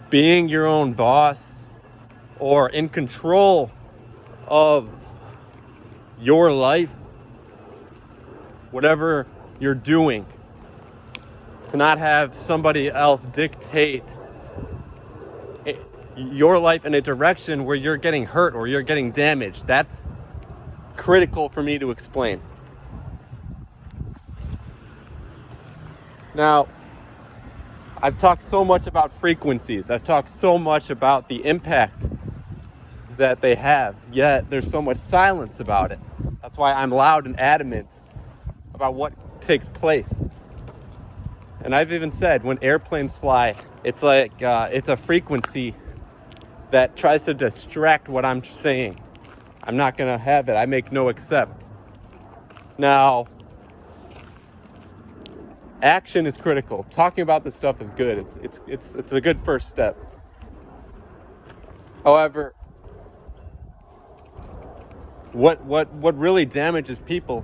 being your own boss or in control of your life, whatever you're doing, to not have somebody else dictate your life in a direction where you're getting hurt or you're getting damaged. That's critical for me to explain. Now, I've talked so much about frequencies. I've talked so much about the impact that they have, yet there's so much silence about it. That's why I'm loud and adamant about what takes place. And I've even said when airplanes fly, it's like it's a frequency that tries to distract what I'm saying. I'm not going to have it. I make no accept. Now, action is critical. Talking about this stuff is good. It's a good first step. However, what really damages people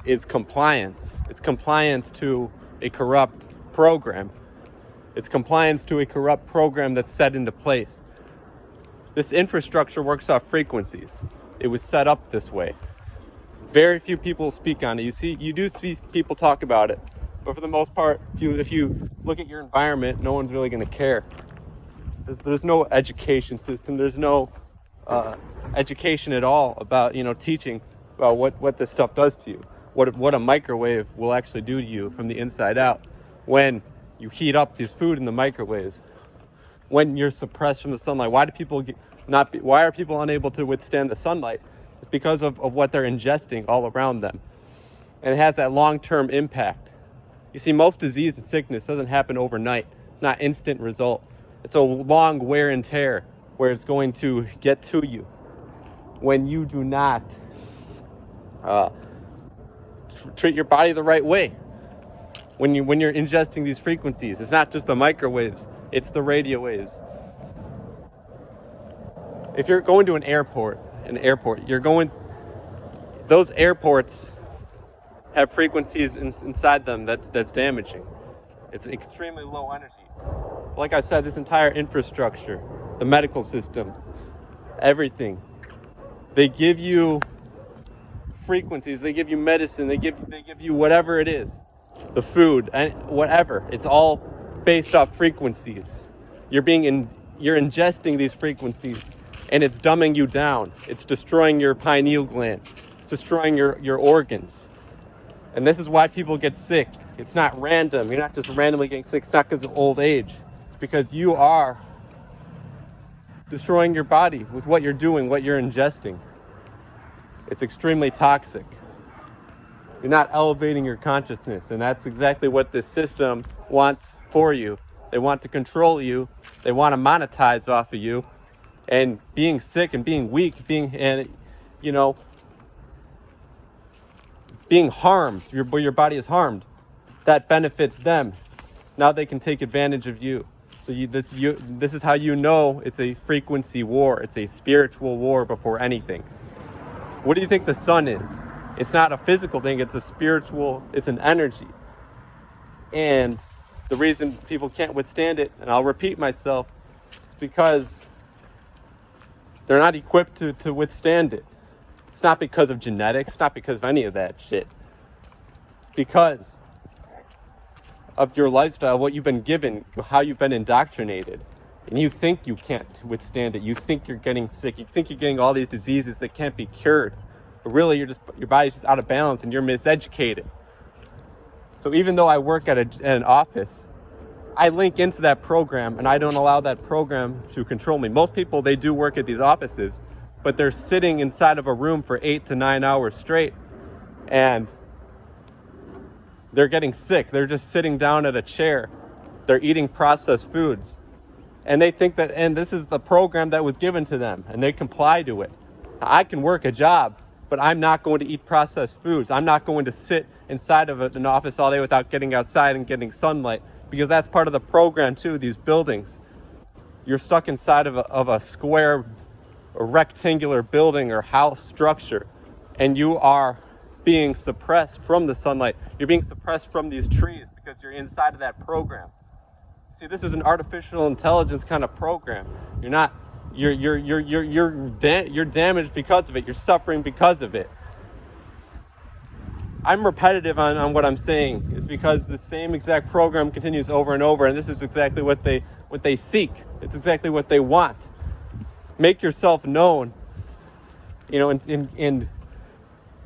is compliance. It's compliance to a corrupt program. It's compliance to a corrupt program that's set into place. This infrastructure works off frequencies. It was set up this way. Very few people speak on it. You do see people talk about it, but for the most part, if you look at your environment, no one's really going to care. There's no education system. There's no education at all about teaching about what this stuff does to you. What a microwave will actually do to you from the inside out when you heat up this food in the microwaves, when you're suppressed from the sunlight. Why are people unable to withstand the sunlight? It's because of what they're ingesting all around them. And it has that long-term impact. You see, most disease and sickness doesn't happen overnight. It's not instant result. It's a long wear and tear where it's going to get to you when you do not treat your body the right way. When you're ingesting these frequencies, it's not just the microwaves, it's the radio waves. If you're going to an airport, those airports have frequencies inside them that's damaging. It's extremely low energy. Like I said, this entire infrastructure, the medical system, everything, they give you frequencies, they give you medicine, they give you whatever it is, the food, and whatever. It's all based off frequencies. You're ingesting these frequencies, and it's dumbing you down. It's destroying your pineal gland. It's destroying your organs. And this is why people get sick. It's not random. You're not just randomly getting sick. It's not because of old age. It's because you are destroying your body with what you're doing, what you're ingesting. It's extremely toxic. You're not elevating your consciousness, and that's exactly what this system wants for you. They want to control you. They want to monetize off of you. And being sick and being weak, being harmed, your body is harmed, that benefits them. Now they can take advantage of you. So this is how you know it's a frequency war. It's a spiritual war before anything. What do you think the sun is? It's not a physical thing, it's a spiritual, it's an energy. And the reason people can't withstand it, and I'll repeat myself, is because they're not equipped to withstand it. It's not because of genetics, it's not because of any of that shit. It's because of your lifestyle, what you've been given, how you've been indoctrinated. And you think you can't withstand it. You think you're getting sick. You think you're getting all these diseases that can't be cured. But really, your body's just out of balance and you're miseducated. So even though I work at an office, I link into that program and I don't allow that program to control me. Most people, they do work at these offices, but they're sitting inside of a room for 8 to 9 hours straight and they're getting sick. They're just sitting down at a chair. They're eating processed foods. And they think that, and this is the program that was given to them, and they comply to it. I can work a job, but I'm not going to eat processed foods. I'm not going to sit inside of an office all day without getting outside and getting sunlight, because that's part of the program too, these buildings. You're stuck inside of a square or rectangular building or house structure, and you are being suppressed from the sunlight. You're being suppressed from these trees because you're inside of that program. See, this is an artificial intelligence kind of program. You're not, you're damaged because of it. You're suffering because of it. I'm repetitive on what I'm saying. It's because the same exact program continues over and over, and this is exactly what they seek. It's exactly what they want. Make yourself known, you know, and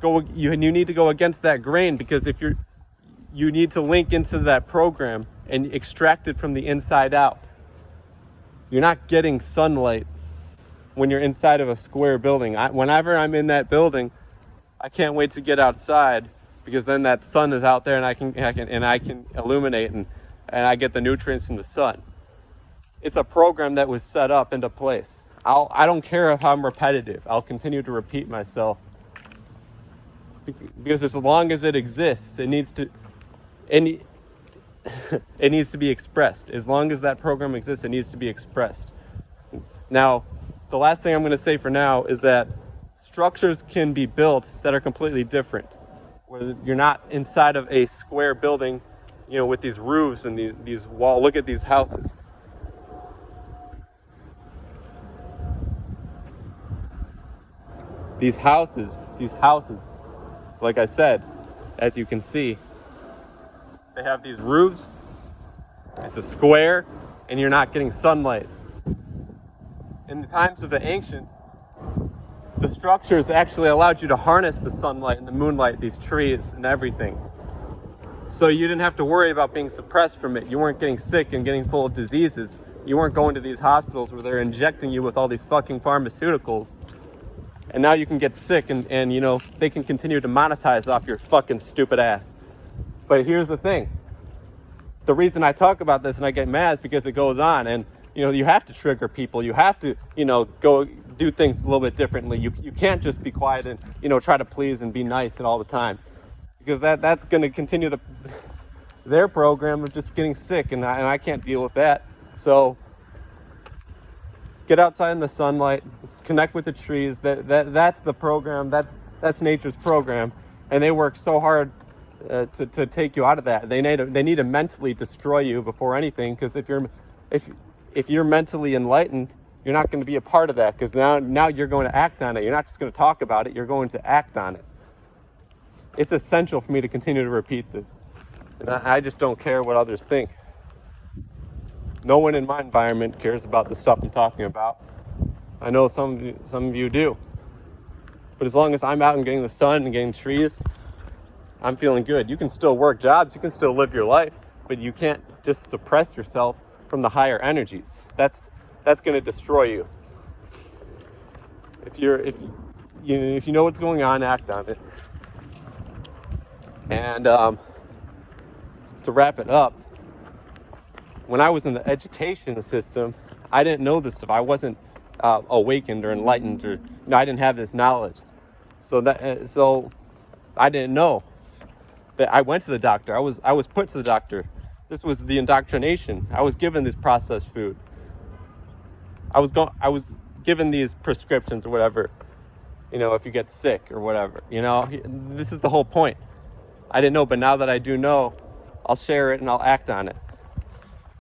go. You need to go against that grain, because if you need to link into that program and extract it from the inside out. You're not getting sunlight when you're inside of a square building. Whenever I'm in that building, I can't wait to get outside, because then that sun is out there and I can illuminate and I get the nutrients from the sun. It's a program that was set up into place. I don't care if I'm repetitive. I'll continue to repeat myself, because as long as it exists, it needs to be expressed. As long as that program exists, it needs to be expressed. Now, the last thing I'm going to say for now is that structures can be built that are completely different, where you're not inside of a square building, you know, with these roofs and these walls. Look at these houses. These houses, like I said, as you can see, they have these roofs. It's a square, and you're not getting sunlight. In the times of the ancients, the structures actually allowed you to harness the sunlight and the moonlight, these trees and everything. So you didn't have to worry about being suppressed from it. You weren't getting sick and getting full of diseases. You weren't going to these hospitals where they're injecting you with all these fucking pharmaceuticals. And now you can get sick and you know, they can continue to monetize off your fucking stupid ass. But here's the thing. The reason I talk about this and I get mad is because it goes on, and you know, you have to trigger people. You have to, you know, go do things a little bit differently. You can't just be quiet and, you know, try to please and be nice and all the time, because that's going to continue their program of just getting sick, and I can't deal with that. So get outside in the sunlight, connect with the trees. That's the program. That's nature's program, and they work so hard to take you out of that. They need to mentally destroy you before anything, because if you're mentally enlightened, you're not going to be a part of that, because now you're going to act on it. You're not just going to talk about it, you're going to act on it. It's essential for me to continue to repeat this. And I just don't care what others think. No one in my environment cares about the stuff I'm talking about. I know some of you do. But as long as I'm out and getting the sun and getting trees, I'm feeling good. You can still work jobs, you can still live your life, but you can't just suppress yourself from the higher energies. That's going to destroy you. If you know what's going on, act on it. And to wrap it up, when I was in the education system, I didn't know this stuff. I wasn't awakened or enlightened, or I didn't have this knowledge. So I didn't know that. I went to the doctor. I was put to the doctor. This was the indoctrination. I was given this processed food. I was given these prescriptions or whatever, you know, if you get sick or whatever, you know. This is the whole point. I didn't know, but now that I do know, I'll share it and I'll act on it.